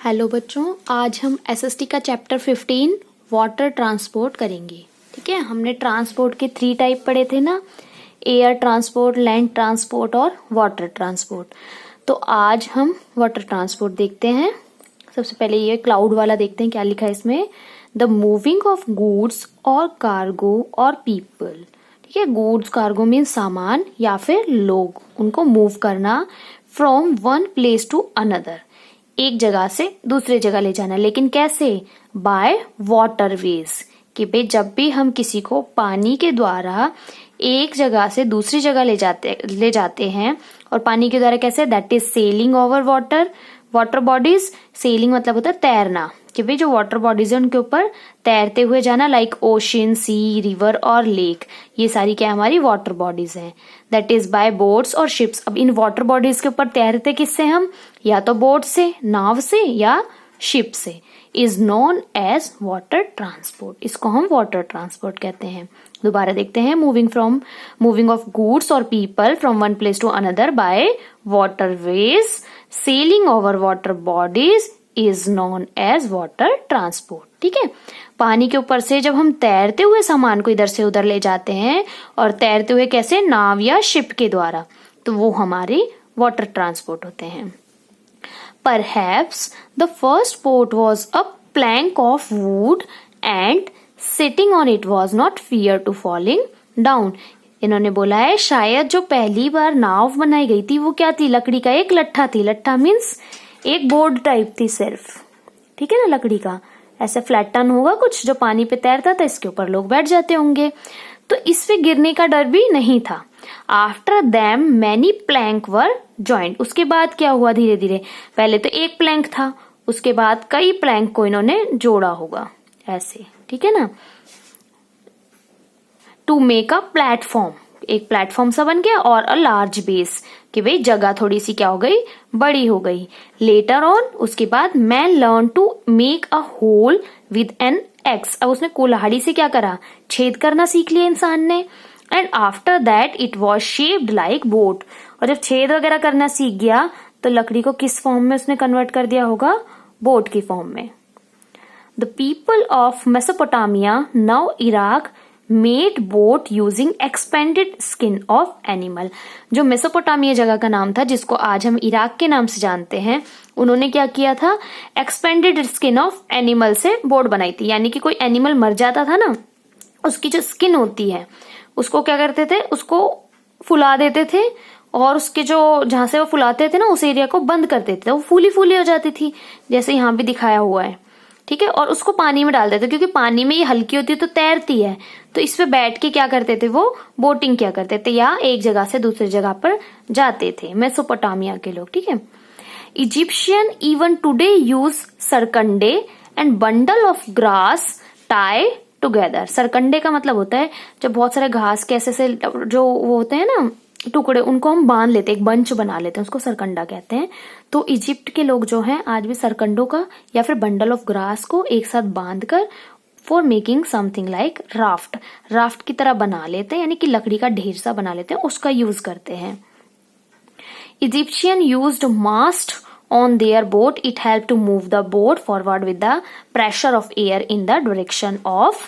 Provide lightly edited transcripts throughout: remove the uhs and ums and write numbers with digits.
Hello बच्चों, आज हम एसएसटी का चैप्टर 15 वाटर ट्रांसपोर्ट करेंगे। ठीक है, हमने ट्रांसपोर्ट के 3 टाइप पढ़े थे ना, एयर ट्रांसपोर्ट, लैंड ट्रांसपोर्ट और वाटर ट्रांसपोर्ट। तो आज हम वाटर ट्रांसपोर्ट देखते हैं। सबसे पहले ये क्लाउड वाला देखते हैं, क्या लिखा है इसमें। द मूविंग ऑफ गुड्स और कार्गो और पीपल। ठीक है, गुड्स कार्गो मीन सामान या फिर लोग, उनको मूव करना from one place to another, एक जगह से दूसरे जगह ले जाना। लेकिन कैसे? बाय वाटरवेज, कि भाई जब भी हम किसी को पानी के द्वारा एक जगह से दूसरी जगह ले जाते हैं, और पानी के द्वारा कैसे? That is selling over water bodies. Selling मतलब होता है तैरना, कि भाई जो वाटर बॉडीज है उनके ऊपर तैरते हुए जाना, लाइक ओशन, सी, रिवर और लेक। ये सारी क्या हमारी वाटर बॉडीज हैं। दैट इज बाय बोट्स और शिप्स। अब इन वाटर बॉडीज के ऊपर तैरते किससे हम? या तो बोट से, नाव से, या शिप से। Is known as water transport. इसको हम वाटर ट्रांसपोर्ट कहते हैं। दोबारा देखते हैं। मूविंग ऑफ गुड्स और people from one place to another by waterways, sailing over water bodies is known as water transport. ठीक है, पानी के ऊपर से जब हम तैरते हुए सामान को इधर से उधर ले जाते हैं, और तैरते हुए कैसे? नाव या शिप के द्वारा, तो वो हमारे वाटर ट्रांसपोर्ट होते हैं। Perhaps the first boat was a plank of wood and sitting on it was not fear to falling down. इन्होंने बोला है शायद जो पहली बार नाव बनाई गई थी वो क्या थी? लकड़ी का एक लट्ठा थी। लट्ठा मीन्स एक बोर्ड टाइप थी सिर्फ, ठीक है ना, लकड़ी का। ऐसे फ्लैट टन होगा कुछ जो पानी पे तैरता था, इसके ऊपर लोग बैठ जाते होंगे, तो इस पे गिरने का डर भी नहीं था। आफ्टर दैम मैनी प्लैंक वर ज्वाइंट। उसके बाद क्या हुआ? धीरे धीरे, पहले तो एक प्लैंक था, उसके बाद कई प्लैंक को इन्होंने जोड़ा होगा ऐसे, ठीक है ना। टू मेक अ प्लेटफॉर्म, एक प्लेटफॉर्म सा बन गया, और अ लार्ज बेस, कि भाई जगह थोड़ी सी क्या हो गई? बड़ी हो गई। लेटर ऑन, उसके बाद man learn to make a hole with an axe. अब उसने कुल्हाड़ी से क्या करा? छेद करना सीख लिया इंसान ने। And after that it was shaped like boat. और जब छेद वगैरह करना सीख गया तो लकड़ी को किस फॉर्म में उसने कन्वर्ट कर दिया होगा? बोट की फॉर्म में। The people of Mesopotamia, now Iraq, made boat using expanded skin of animal. जो मेसोपोटामिया जगह का नाम था, जिसको आज हम इराक के नाम से जानते हैं, उन्होंने क्या किया था? एक्सपेंडेड स्किन ऑफ एनिमल से बोट बनाई थी। यानी कि कोई एनिमल मर जाता था ना, उसकी जो स्किन होती है उसको क्या करते थे? उसको फुला देते थे, और उसके जो जहां से वो फुलाते थे ना, उस एरिया को बंद कर देते थे। वो फूली फूली हो जाती थी, जैसे यहाँ भी दिखाया हुआ है, ठीक है। और उसको पानी में डाल देते, क्योंकि पानी में ये हल्की होती है तो तैरती है, तो इस पे बैठ के क्या करते थे? वो बोटिंग क्या करते थे, या एक जगह से दूसरी जगह पर जाते थे मेसोपोटामिया के लोग, ठीक है। इजिप्शियन इवन टुडे यूज सरकंडे and bundle of grass tie together. सरकंडे का मतलब होता है जब बहुत सारे घास के ऐसे से जो वो होते हैं ना टुकड़े, उनको हम बांध लेते हैं, एक बंच बना लेते हैं, उसको सरकंडा कहते हैं। तो इजिप्ट के लोग जो हैं आज भी सरकंडों का या फिर बंडल ऑफ ग्रास को एक साथ बांधकर for making something like raft की तरह बना लेते हैं, यानी कि लकड़ी का ढेर सा बना लेते हैं, उसका यूज करते हैं। Egyptian used mast on their boat. It helped to move the boat forward with the pressure of air in the direction of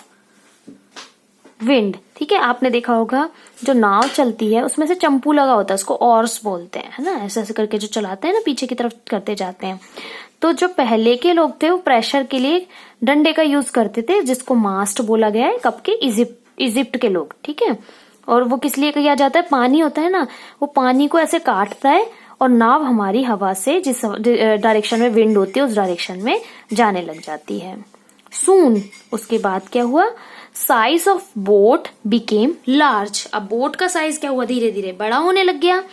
wind. ठीक है, आपने देखा होगा जो नाव चलती है उसमें से चंपू लगा होता है, उसको ऑर्स बोलते हैं, है ना। ऐसे ऐसे करके जो चलाते हैं ना, पीछे की तरफ करते जाते हैं। तो जो पहले के लोग थे वो प्रेशर के लिए डंडे का यूज करते थे, जिसको मास्ट बोला गया है। कब के? इजिप्ट के लोग, ठीक है। और वो किस लिए किया जाता है? पानी होता है ना, वो पानी को ऐसे काटता है, और नाव हमारी हवा से जिस डायरेक्शन में विंड होती है उस डायरेक्शन में जाने लग जाती है। सून, उसके बाद क्या हुआ? Size of boat became large. अब बोट का साइज क्या हुआ? धीरे धीरे बड़ा होने लग गया।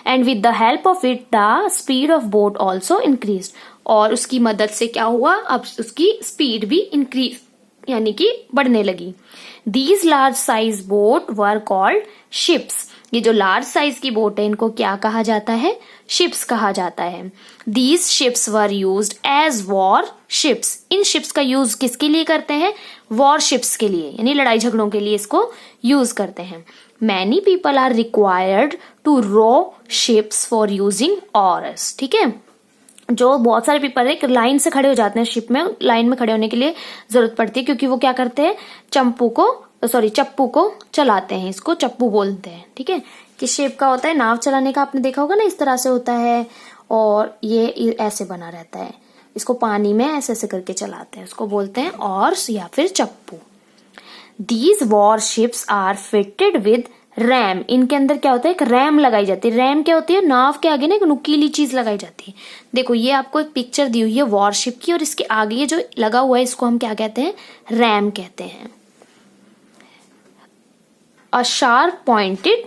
And with the help of it the speed of boat also increase. और उसकी मदद से क्या हुआ? अब उसकी स्पीड भी इंक्रीज, यानी कि बढ़ने लगी। These large size boat were called ships. ये जो लार्ज साइज की बोट है इनको क्या कहा जाता है? शिप्स कहा जाता है। These ships were used as war ships. इन शिप्स का यूज किसके लिए करते हैं? वॉर शिप्स के लिए, यानी लड़ाई झगड़ों के लिए इसको यूज करते हैं। Many people are required to row ships for using oars. ठीक है, जो बहुत सारे पीपल एक लाइन से खड़े हो जाते हैं शिप में, लाइन में खड़े होने के लिए जरूरत पड़ती है, क्योंकि वो क्या करते हैं, चप्पू को चलाते हैं, इसको चप्पू बोलते हैं। ठीक है, किस शेप का होता है, नाव चलाने का आपने देखा होगा ना, इस तरह से होता है, और ये ऐसे बना रहता है, इसको पानी में ऐसे ऐसे करके चलाते हैं, उसको बोलते हैं ऑर्स या फिर चप्पू। These warships are fitted with ram, इनके अंदर क्या होता है, एक रैम लगाई जाती है। रैम क्या होती है, नाव के आगे ना एक नुकीली चीज लगाई जाती है। देखो ये आपको एक पिक्चर दी हुई है वॉरशिप की, और इसके आगे ये जो लगा हुआ है इसको हम क्या कहते हैं, रैम कहते हैं। A sharp pointed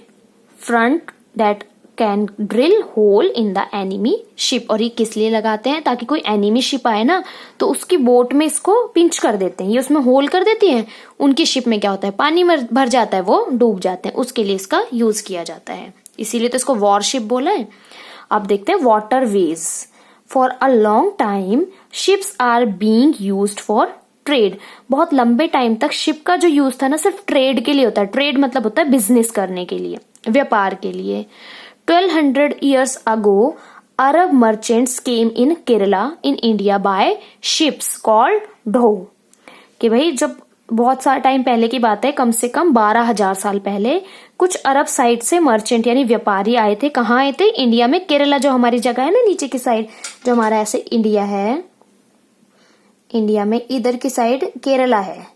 front that can drill hole in the enemy ship, और ये किस लिए लगाते हैं, ताकि कोई एनिमी शिप आए ना तो उसकी बोट में इसको पिंच कर देते हैं, ये उसमें होल कर देती हैं, उनकी शिप में क्या होता है, पानी में भर जाता है, वो डूब जाते हैं, उसके लिए इसका यूज किया जाता है, इसीलिए तो इसको वॉरशिप बोला है। अब देखते हैं waterways. For a long time ships are being used for trade, बहुत लंबे टाइम तक शिप का जो यूज था ना सिर्फ ट्रेड के लिए होता है। ट्रेड मतलब होता है बिजनेस करने के लिए, व्यापार के लिए। 1200 years ago, Arab merchants came in Kerala in India by ships called dhow। कि भाई जब बहुत सारा टाइम पहले की बात है, कम से कम 12,000 साल पहले, कुछ अरब साइड से मर्चेंट यानी व्यापारी आए थे। कहाँ आए थे, इंडिया में। केरला जो हमारी जगह है ना नीचे की साइड, जो हमारा ऐसे इंडिया है, इंडिया में इधर की साइड केरला है,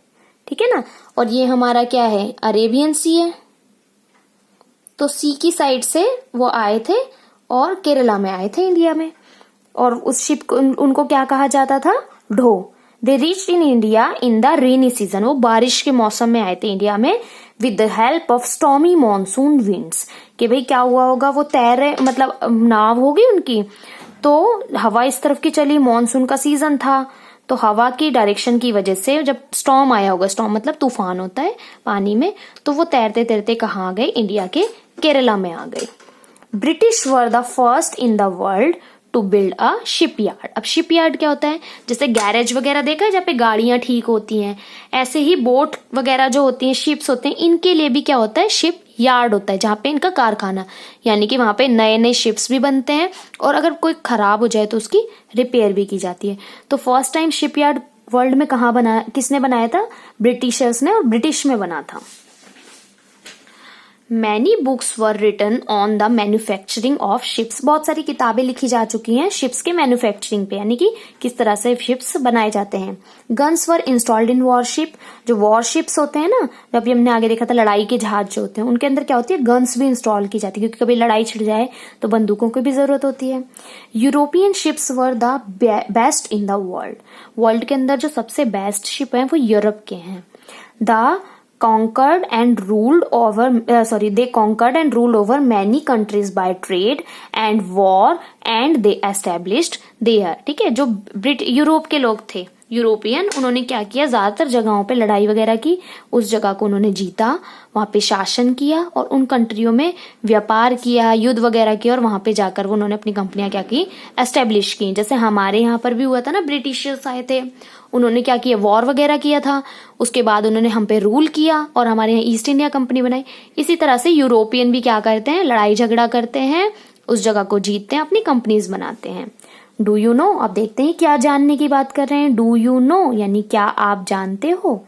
ठीक है ना, और ये हमारा क्या है, अरेबियन सी है। तो सी की साइड से वो आए थे और केरला में आए थे इंडिया में, और उस शिप को उनको क्या कहा जाता था, ढो। They reached in India in the rainy season, वो बारिश के मौसम में आए थे इंडिया में, with the help of stormy monsoon winds. कि भाई क्या हुआ होगा, वो तैर मतलब नाव होगी उनकी, तो हवा इस तरफ की चली, मॉनसून का सीजन था, तो हवा की डायरेक्शन की वजह से जब स्टॉर्म आया होगा, स्टॉर्म मतलब तूफान होता है पानी में, तो वो तैरते तैरते कहाँ आ गए, इंडिया के केरला में आ गए। British were the first in the world to build a shipyard. अब शिपयार्ड क्या होता है, जैसे गैरेज वगैरह देखा है जहाँ पे गाड़ियां ठीक होती हैं, ऐसे ही बोट वगैरह जो होती हैं, शिप्स होते हैं, इनके लिए भी क्या होता है, शिप यार्ड होता है, जहाँ पे इनका कारखाना, यानी कि वहां पे नए नए शिप्स भी बनते हैं, और अगर कोई खराब हो जाए तो उसकी रिपेयर भी की जाती है। तो फर्स्ट टाइम शिपयार्ड वर्ल्ड में कहाँ बना, किसने बनाया था, ब्रिटिशर्स ने, और ब्रिटिश में बना था। Many books were written on the manufacturing of ships। बहुत सारी किताबें लिखी जा चुकी हैं शिप्स के मैन्युफैक्चरिंग पे, यानी कि किस तरह से शिप्स बनाए जाते हैं। Guns were installed in worship, जो वॉरशिप्स होते हैं ना, जब हमने आगे देखा था लड़ाई के जहाज जो होते हैं, उनके अंदर क्या होती है, गन्स भी इंस्टॉल की जाती है, क्योंकि कभी लड़ाई छिड़ जाए तो बंदूकों की भी जरूरत होती है। European ships were the best in the world, world के अंदर जो सबसे बेस्ट शिप है वो यूरोप के हैं। The conquered and ruled over they conquered and ruled over many countries by trade and war and they established there। ठीक है, जो यूरोप के लोग थे, यूरोपियन, उन्होंने क्या किया, ज्यादातर जगहों पे लड़ाई वगैरह की, उस जगह को उन्होंने जीता, वहां पे शासन किया और उन कंट्रियों में व्यापार किया, युद्ध वगैरह किया, और वहां पे जाकर वो उन्होंने अपनी कंपनियां क्या की, एस्टेब्लिश की। जैसे हमारे यहाँ पर भी हुआ था ना, ब्रिटिशर्स आए थे, उन्होंने क्या किया, वॉर वगैरह किया था, उसके बाद उन्होंने हम पे रूल किया और हमारे यहाँ ईस्ट इंडिया कंपनी बनाई। इसी तरह से यूरोपियन भी क्या करते हैं, लड़ाई झगड़ा करते हैं, उस जगह को जीतते हैं, अपनी कंपनीज बनाते हैं। डू यू नो, अब देखते हैं क्या जानने की बात कर रहे हैं। डू यू नो यानी क्या आप जानते हो।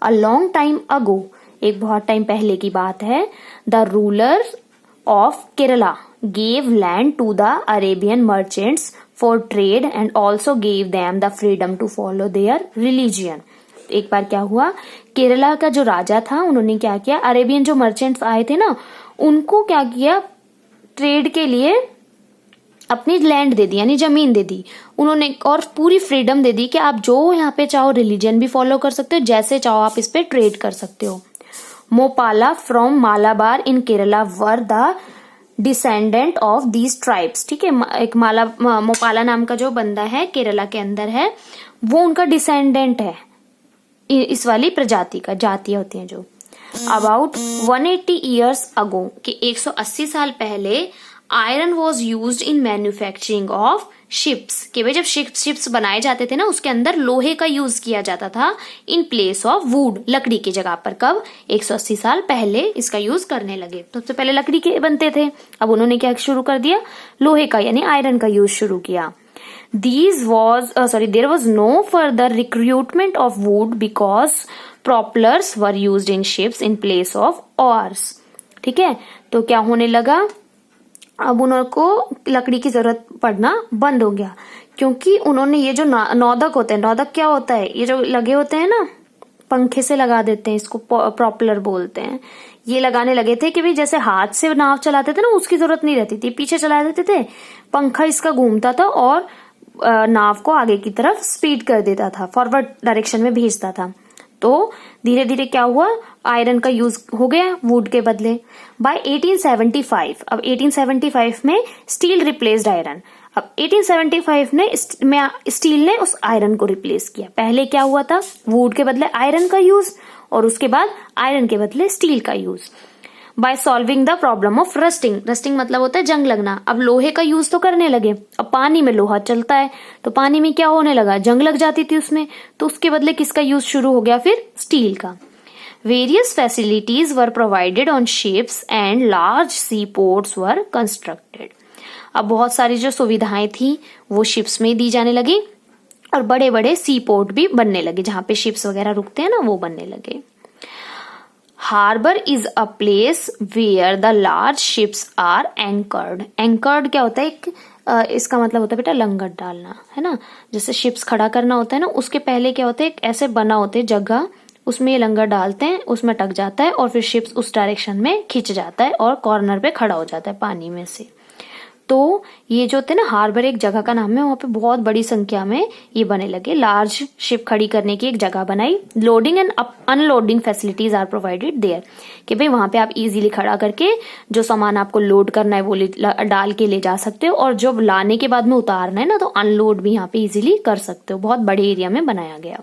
अ लॉन्ग टाइम अगो, एक बहुत टाइम पहले की बात है, the ruler of Kerala gave land to the Arabian merchants for trade and also gave them the freedom to follow their religion। एक बार क्या हुआ, केरला का जो राजा था, उन्होंने क्या किया, अरेबियन जो मर्चेंट्स आए थे ना, उनको क्या किया, ट्रेड के लिए अपनी लैंड दे दी, यानी जमीन दे दी उन्होंने, और पूरी फ्रीडम दे दी कि आप जो यहाँ पे चाहो रिलीजन भी फॉलो कर सकते हो, जैसे चाहो आप इस पे ट्रेड कर सकते हो। Moplah from Malabar in Kerala were the descendant of these tribes. ठीक है, एक मोपाला नाम का जो बंदा है केरला के अंदर है, वो उनका डिसेंडेंट है, इस वाली प्रजाति का, जातियां होती हैं जो। अबाउट 180 years अगो, कि 180 साल पहले iron was used in manufacturing of ships. कि भाई जब शिप्स बनाए जाते थे ना, उसके अंदर लोहे का यूज किया जाता था इन प्लेस ऑफ वुड, लकड़ी की जगह पर। कब, 180 साल पहले इसका यूज करने लगे। तो सबसे पहले लकड़ी के बनते थे, अब उन्होंने क्या शुरू कर दिया, लोहे का यानी आयरन का यूज शुरू किया। There was no further recruitment of wood because proplers were used in ships in place of oars. ठीक है, तो क्या होने लगा, अब उनको लकड़ी की जरूरत पड़ना बंद हो गया, क्योंकि उन्होंने ये जो नौदक होते हैं, नौदक क्या होता है, ये जो लगे होते हैं ना, पंखे से लगा देते हैं, इसको प्रॉपलर बोलते हैं, ये लगाने लगे थे कि भाई जैसे हाथ से नाव चलाते थे ना, उसकी जरूरत नहीं रहती थी, पीछे चला देते थे, पंखा इसका घूमता था और नाव को आगे की तरफ स्पीड कर देता था, फॉरवर्ड डायरेक्शन में भेजता था। तो धीरे धीरे क्या हुआ, आयरन का यूज हो गया वुड के बदले। बाय 1875, अब 1875 में स्टील रिप्लेस्ड आयरन। अब 1875 में स्टील ने उस आयरन को रिप्लेस किया। पहले क्या हुआ था, वुड के बदले आयरन का यूज, और उसके बाद आयरन के बदले स्टील का use. Bye solving the problem of rusting, rusting मतलब होता है जंग लगना। अब लोहे का यूज तो करने लगे, अब पानी में लोहा चलता है तो पानी में क्या होने लगा, जंग लग जाती थी उसमें, तो उसके बदले किसका यूज शुरू हो गया, फिर स्टील का। Various facilities were provided on ships and large sea ports were constructed. अब बहुत सारी जो सुविधाएं थी वो शिप्स में दी जाने लगी, और बड़े बड़े सी पोर्ट भी बनने लगे, जहां पे शिप्स वगैरह रुकते हैं ना, वो बनने लगे। Harbour is a place where the large ships are anchored. Anchored क्या होता है, इसका मतलब होता है बेटा लंगर डालना, है ना, जैसे शिप्स खड़ा करना होता है ना, उसके पहले क्या होता है, एक ऐसे बना होते है जगह, उसमें ये लंगर डालते हैं, उसमें टक जाता है और फिर शिप्स उस डायरेक्शन में खिंच जाता है और कॉर्नर पे खड़ा हो जाता है पानी में से। तो ये जो होते हैं ना, हार्बर एक जगह का नाम है, वहां पे बहुत बड़ी संख्या में ये बने लगे, लार्ज शिप खड़ी करने की एक जगह बनाई। Loading and unloading facilities are provided there, कि भाई वहां पे आप इजीली खड़ा करके जो सामान आपको लोड करना है वो डाल के ले जा सकते हो, और जब लाने के बाद में उतारना है ना, तो अनलोड भी यहाँ पे इजीली कर सकते हो। बहुत बड़े एरिया में बनाया गया।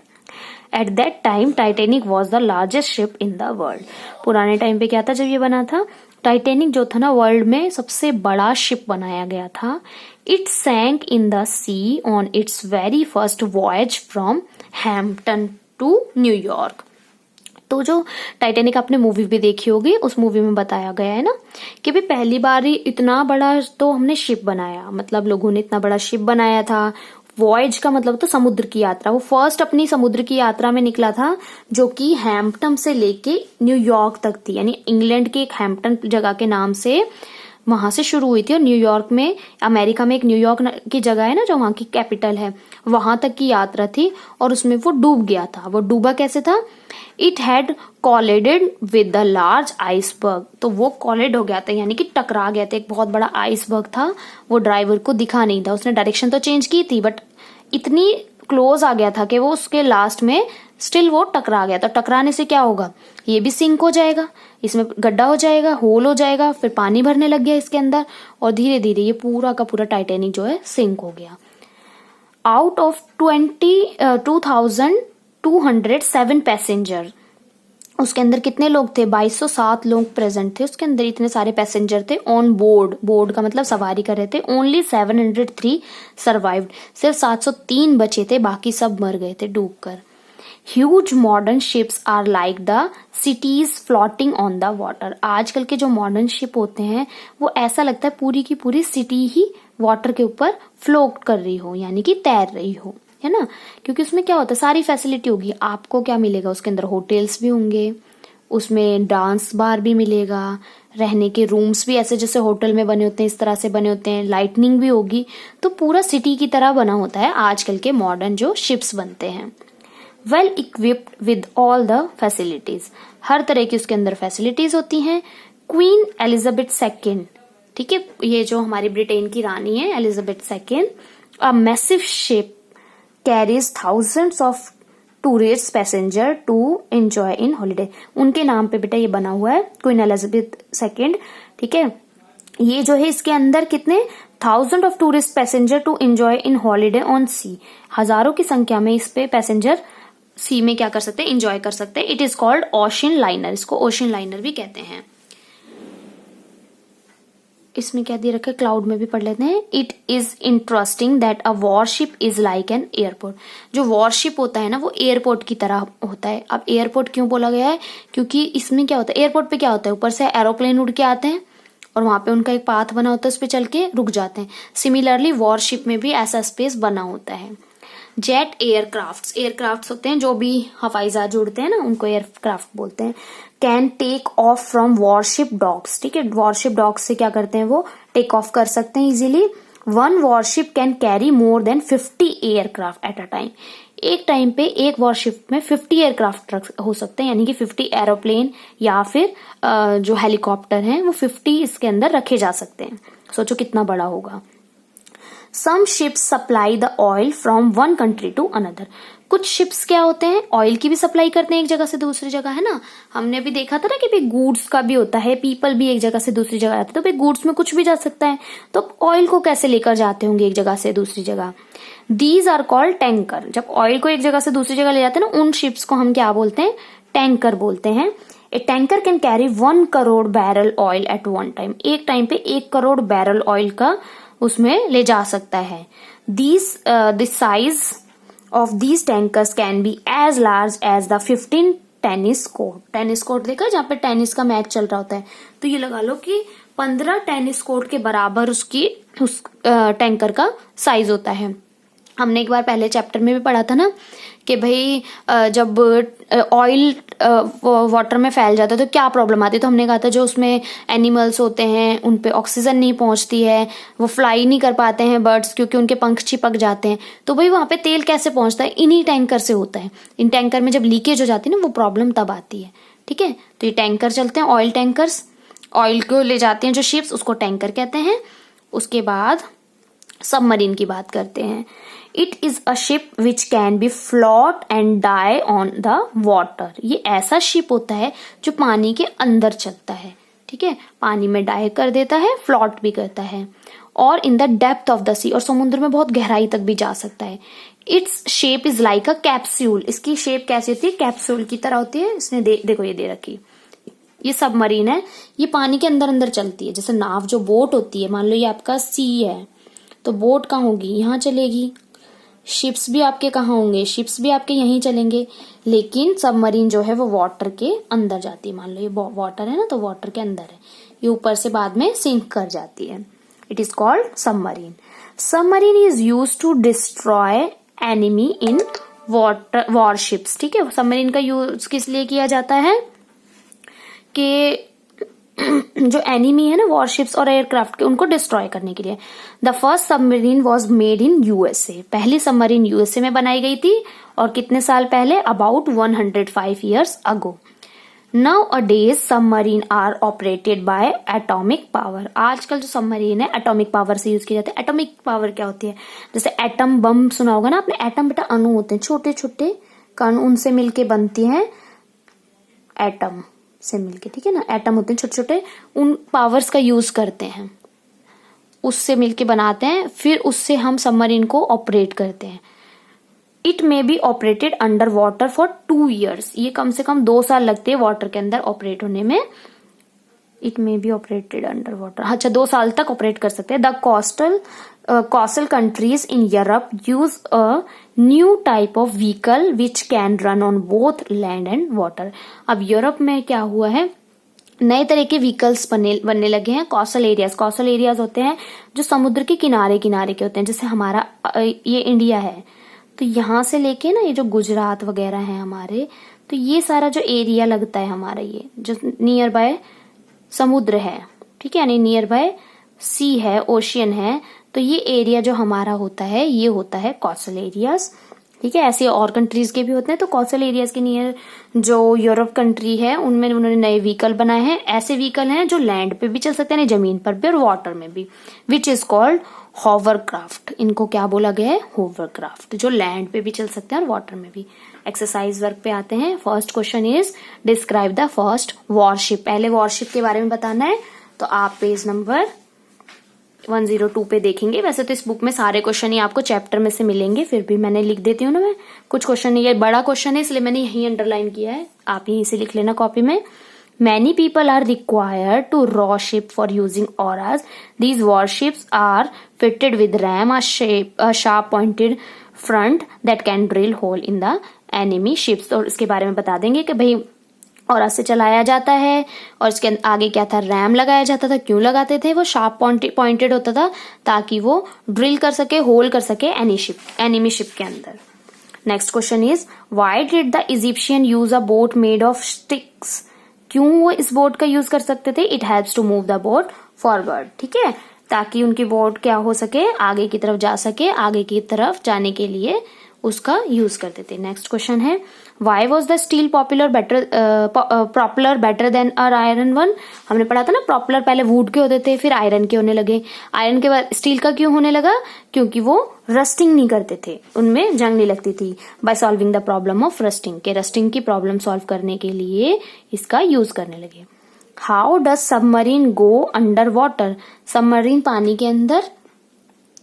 At that time Titanic was the largest ship in the world. पुराने टाइम पे क्या था जब ये बना था, टाइटेनिक जो था ना, वर्ल्ड में सबसे बड़ा शिप बनाया गया था। It sank in the sea on its very first voyage from Hampton to New York. तो जो टाइटेनिक आपने मूवी भी देखी होगी, उस मूवी में बताया गया है ना कि भाई पहली बार ही इतना बड़ा तो हमने शिप बनाया, मतलब लोगों ने इतना बड़ा शिप बनाया था। वॉयज का मतलब तो समुद्र की यात्रा, वो फर्स्ट अपनी समुद्र की यात्रा में निकला था, जो कि हैम्पटन से लेके न्यूयॉर्क तक थी, यानी इंग्लैंड के एक हैम्पटन जगह के नाम से वहां से शुरू हुई थी, और न्यूयॉर्क में, अमेरिका में एक न्यूयॉर्क की जगह है ना जो वहां की कैपिटल है, वहां तक की यात्रा थी, और उसमें वो डूब गया था। वो डूबा कैसे था, it had collided with the large iceberg, तो वो कोलिड हो गया था, यानी कि टकरा गया था, एक बहुत बड़ा आइसबर्ग था, वो ड्राइवर को दिखा नहीं था, उसने डायरेक्शन तो चेंज की थी, बट इतनी क्लोज आ गया था कि वो उसके लास्ट में स्टिल वो टकरा गया। तो टकराने से क्या होगा, ये भी सिंक हो जाएगा, इसमें गड्ढा हो जाएगा, होल हो जाएगा, फिर पानी भरने लग गया इसके अंदर, और धीरे धीरे ये पूरा का पूरा टाइटेनिक जो है सिंक हो गया। आउट ऑफ 2207 पैसेंजर, उसके अंदर कितने लोग थे, 2207 लोग प्रेजेंट थे उसके अंदर, इतने सारे पैसेंजर थे ऑन बोर्ड। बोर्ड का मतलब सवारी कर रहे थे। ओनली 703 सर्वाइव्ड, सिर्फ 703 बचे थे, बाकी सब मर गए थे डूबकर। Huge modern ships are like the cities floating on the water. आजकल के जो मॉडर्न शिप होते हैं वो ऐसा लगता है पूरी की पूरी सिटी ही वाटर के ऊपर फ्लोट कर रही हो, यानी कि तैर रही हो, है ना, क्योंकि उसमें क्या होता है, सारी फैसिलिटी होगी। आपको क्या मिलेगा उसके अंदर, होटल्स भी होंगे, उसमें डांस बार भी मिलेगा, रहने के रूम्स भी ऐसे जैसे होटल में बने होते हैं इस तरह से बने होते हैं, लाइटनिंग भी होगी, तो पूरा सिटी की तरह बना होता है आजकल के मॉडर्न जो शिप्स बनते हैं। Well equipped with all the facilities, हर तरह की उसके अंदर फैसिलिटीज होती हैं। क्वीन एलिजाबेथ सेकेंड, ठीक है, ये जो हमारी ब्रिटेन की रानी है Elizabeth second, a massive ship carries thousands of tourist passenger to enjoy in holiday. उनके नाम पे बेटा ये बना हुआ है, क्वीन एलिजाबेथ सेकेंड, ठीक है। ये जो है इसके अंदर कितने 1000 of tourist passenger to enjoy in holiday on sea, हजारों की संख्या में इस पे पैसेंजर सी में क्या कर सकते हैं, एंजॉय कर सकते हैं। It is called ocean liner, इसको ओशियन लाइनर भी कहते हैं। इसमें क्या दे रखा है, क्लाउड में भी पढ़ लेते हैं। It is interesting that a worship is like an airport. जो वॉरशिप होता है ना वो एयरपोर्ट की तरह होता है। अब एयरपोर्ट क्यों बोला गया है, क्योंकि इसमें क्या होता है, एयरपोर्ट पे क्या होता है, ऊपर से एरोप्लेन उड़ के आते हैं और वहां पे उनका एक पाथ बना होता है, उस पे चल के रुक जाते हैं। सिमिलरली वॉरशिप में भी ऐसा स्पेस बना होता है। जेट एयरक्राफ्ट्स होते हैं जो भी हवाई जहाज उड़ते हैं ना, उनको एयरक्राफ्ट बोलते हैं। Can take off from warship docks, ठीक है, वॉरशिप डॉक्स से क्या करते हैं, वो टेक ऑफ कर सकते हैं easily. One worship can carry more than 50 aircraft at a time. एक टाइम पे एक वॉरशिप में 50 एयरक्राफ्ट हो सकते हैं, यानी कि 50 एरोप्लेन या फिर जो हेलीकॉप्टर हैं वो 50 इसके अंदर रखे जा सकते हैं। सोचो कितना बड़ा होगा। Some ships supply the oil from one country to another. कुछ शिप्स क्या होते हैं, ऑयल की भी सप्लाई करते हैं एक जगह से दूसरी जगह, है ना। हमने भी देखा था ना कि भाई गुड्स का भी होता है, पीपल भी एक जगह से दूसरी जगह जाते हैं, तो भाई गुड्स में कुछ भी जा सकता है, तो ऑयल को कैसे लेकर जाते होंगे एक जगह से दूसरी जगह। These are called tanker. जब ऑयल को एक जगह से दूसरी जगह ले जाते हैं ना, उन शिप्स को हम क्या बोलते हैं, टैंकर बोलते हैं। A tanker can carry 1 crore barrel oil at one time. एक टाइम पे 1 करोड़ बैरल ऑयल का उसमें ले जा सकता है। The size of these tankers can be as large as the 15 tennis court. Tennis court देखा, जहाँ पे टेनिस का मैच चल रहा होता है, तो ये लगा लो कि 15 टेनिस कोर्ट के बराबर उस टैंकर का साइज होता है। हमने एक बार पहले चैप्टर में भी पढ़ा था ना कि भाई जब ऑयल वाटर में फैल जाता है तो क्या प्रॉब्लम आती है, तो हमने कहा था जो उसमें एनिमल्स होते हैं उन पे ऑक्सीजन नहीं पहुंचती है, वो फ्लाई नहीं कर पाते हैं बर्ड्स, क्योंकि उनके पंख चिपक जाते हैं। तो भाई वहां पे तेल कैसे पहुंचता है, इन्हीं टैंकर से होता है। इन टैंकर में जब लीकेज हो जाती है ना, वो प्रॉब्लम तब आती है, ठीक है। तो ये टैंकर चलते हैं, ऑयल टैंकर्स, ऑयल को ले जाते हैं जो शिप्स, उसको टैंकर कहते हैं। उसके बाद सबमरीन की बात करते हैं। It is a ship which can be float and dive on the water. ये ऐसा शिप होता है जो पानी के अंदर चलता है, ठीक है, पानी में डाई कर देता है, फ्लोट भी करता है, और in the depth of the sea, और समुद्र में बहुत गहराई तक भी जा सकता है। Its shape is like a capsule. इसकी शेप कैसी होती है, कैप्सूल की तरह होती है। इसने देखो ये दे रखी, ये सबमरीन है, ये पानी के अंदर अंदर चलती है। जैसे नाव जो बोट होती है, मान लो ये आपका सी है, तो बोट कहाँ होगी, यहाँ चलेगी। शिप्स भी आपके कहाँ होंगे, शिप्स भी आपके यहीं चलेंगे, लेकिन सबमरीन जो है वो वाटर के अंदर जाती है। मान लो ये वाटर है ना, तो वाटर के अंदर है, ये ऊपर से बाद में सिंक कर जाती है। It is called submarine. Submarine is use to destroy enemy in water warships, ठीक है। सबमरीन का यूज किस लिए किया जाता है कि जो एनिमी है ना वॉरशिप्स और एयरक्राफ्ट के, उनको डिस्ट्रॉय करने के लिए। The first submarine was made in USA. पहली सबमरीन यूएसए में बनाई गई थी, और कितने साल पहले, about 105 years ago. Nowadays submarine are operated by atomic power. आजकल जो सबमरीन है एटॉमिक पावर से यूज किए जाते हैं। एटॉमिक पावर क्या होती है, जैसे एटम बम सुना होगा ना आपने। एटम बेटा अणु होते हैं, छोटे छोटे कण, उनसे मिलके बनती हैं एटम से मिलके, ठीक है ना। एटम होते हैं छोटे छोटे, उन पावर्स का यूज करते हैं, उससे मिलके बनाते हैं, फिर उससे हम सबमरीन को ऑपरेट करते हैं। It may be operated under water for 2 years। ये कम से कम 2 साल लगते हैं वाटर के अंदर ऑपरेट होने में। It may be operated under water, अच्छा 2 साल तक ऑपरेट कर सकते हैं। The coastal countries in Europe use a new type of vehicle which can run on both land and water. अब यूरोप में क्या हुआ है, नए तरह के व्हीकल्स बनने लगे हैं। कोस्टल एरियाज होते हैं जो समुद्र के किनारे किनारे के होते हैं। जैसे हमारा ये इंडिया है, तो यहाँ से लेके ना ये जो गुजरात वगैरह है हमारे, तो ये सारा जो एरिया लगता है हमारा, ये जो नियर बाय समुद्र है, ठीक है, यानी नियर बाय सी है, ओशियन है, तो ये एरिया जो हमारा होता है ये होता है कोस्टल एरियाज, ठीक है। ऐसे और कंट्रीज के भी होते हैं। तो कोस्टल एरियाज के नियर जो यूरोप कंट्री है उनमें उन्होंने नए व्हीकल बनाए हैं। ऐसे व्हीकल हैं जो लैंड पे भी चल सकते हैं, जमीन पर भी और वाटर में भी, विच इज कॉल्ड होवरक्राफ्ट। इनको क्या बोला गया है, होवरक्राफ्ट, जो लैंड पे भी चल सकते हैं और वाटर में भी। एक्सरसाइज वर्क पे आते हैं। First question is describe the first worship. पहले वॉरशिप के बारे में बताना है, तो आप पेज नंबर 102 पे देखेंगे। वैसे तो इस बुक में सारे क्वेश्चन ही आपको चैप्टर में से मिलेंगे, फिर भी मैंने लिख देती हूँ ना मैं कुछ क्वेश्चन। ये बड़ा क्वेश्चन है इसलिए मैंने यही अंडरलाइन किया है, आप यहीं से लिख लेना कॉपी में। Many people are required to raw ship for using auras. These warships are fitted with ram, a sharp pointed front that can drill hole in the enemy ships। और इसके बारे में बता देंगे कि भाई और से चलाया जाता है। और इसके आगे क्या था, रैम लगाया जाता था। क्यों लगाते थे, वो शार्प पॉइंटेड होता था ताकि वो ड्रिल कर सके, होल कर सके एनिमी शिप के अंदर। Next question is why did the Egyptian use a boat made of sticks. क्यों वो इस बोट का यूज कर सकते थे, it helps to move the boat forward, ठीक है, ताकि उनकी बोट क्या हो सके, आगे की तरफ जा सके, आगे की तरफ जाने के लिए उसका यूज करते थे। Next question is why was the steel propeller better than uh iron one. हमने पढ़ा था ना, प्रॉपलर पहले वुड के होते थे, फिर आयरन के होने लगे। आयरन के बाद स्टील का क्यों होने लगा, क्योंकि वो रस्टिंग नहीं करते थे, उनमें जंग नहीं लगती थी। By solving the problem of rusting, के रस्टिंग की प्रॉब्लम सॉल्व करने के लिए इसका यूज करने लगे। How does submarine go under water. Submarine पानी के अंदर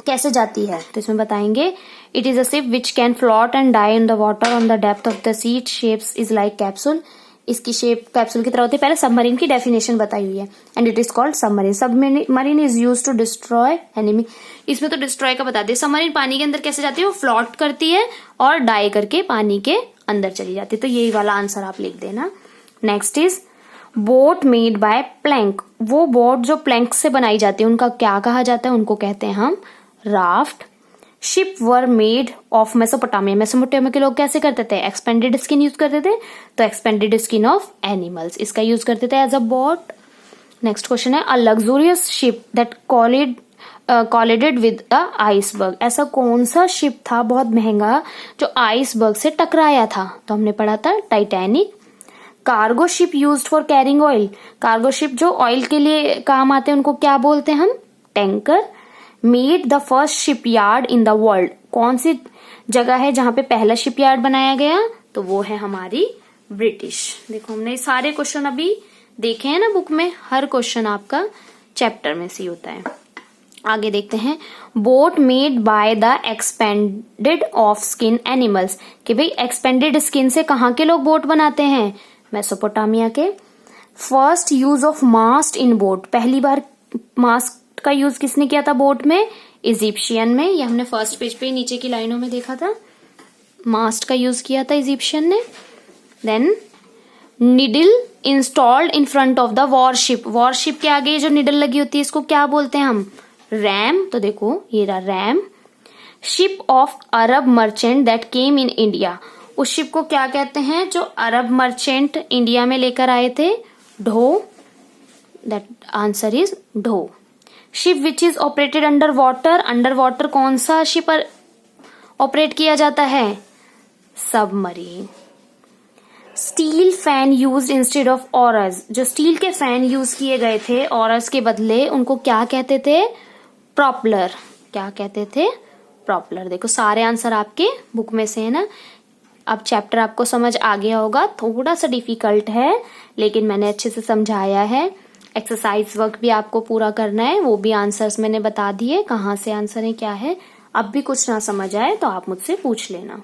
कैसे जाती है, तो इसमें बताएंगे it is a ship which can float and dive in the water on the depth of the sea, shapes is like capsule. इसकी शेप कैप्सूल की तरह होती है। पहले सबमरीन की डेफिनेशन बताई हुई है, and it is called submarine. Submarine is use to destroy enemy. इसमें तो डिस्ट्रॉय का बता दे। सबमरीन पानी के अंदर कैसे जाती है, वो फ्लोट करती है और डाई करके पानी के अंदर चली जाती है। तो यही वाला आंसर आप लिख देना। Next is boat made by plank. वो बोट जो प्लैंक से बनाई जाती है उनका क्या कहा जाता है, उनको कहते हैं हम raft. Ship were made of Mesopotamia. Mesopotamia के लोग कैसे करते थे, एक्सपेंडेड स्किन यूज करते थे, तो एक्सपेंडेड स्किन ऑफ एनिमल्स इसका यूज करते थे as a boat. Next question है a luxurious ship that collided with a iceberg. ऐसा कौन सा शिप था बहुत महंगा जो आइसबर्ग से टकराया था, तो हमने पढ़ा था Titanic. Cargo ship used for carrying oil. Cargo ship जो ऑयल के लिए काम आते हैं उनको क्या बोलते हैं हम, tanker. Made the first shipyard in the world. कौन सी जगह है जहां पे पहला शिपयार्ड बनाया गया, तो वो है हमारी ब्रिटिश। देखो हमने सारे क्वेश्चन अभी देखे हैं ना बुक में, हर क्वेश्चन आपका चैप्टर में से होता है। आगे देखते हैं boat made by the expanded of skin animals. कि भाई एक्सपेंडेड स्किन से कहाँ के लोग बोट बनाते हैं, मेसोपोटामिया के। First use of mast in boat. पहली बार मास्ट का यूज किसने किया था बोट में, इजिप्शियन में। ये हमने फर्स्ट पेज पे नीचे की लाइनों में देखा था, मास्ट का यूज किया था इजिप्शियन ने। Then needle installed in front of the warship. Warship के आगे जो निडल लगी होती है इसको क्या बोलते हैं हम, रैम। तो देखो ये रहा RAM. Ship of Arab merchant that came in India. उस शिप को क्या कहते हैं जो अरब मर्चेंट इंडिया में लेकर आए थे, ढो। दैट आंसर इज ढो। Ship which is operated under water. Under water कौन सा शिप ऑपरेट किया जाता है, submarine. Steel fan use instead of Aurus. जो स्टील के फैन यूज किए गए थे ऑरस के बदले, उनको क्या कहते थे, प्रॉपलर। क्या कहते थे, प्रॉपलर। देखो सारे आंसर आपके बुक में से है ना। अब चैप्टर आपको समझ आ गया होगा, थोड़ा सा डिफिकल्ट है लेकिन मैंने अच्छे से समझाया है। एक्सरसाइज वर्क भी आपको पूरा करना है, वो भी आंसर्स मैंने बता दिए, कहाँ से आंसर है क्या है। अब भी कुछ ना समझ आए तो आप मुझसे पूछ लेना।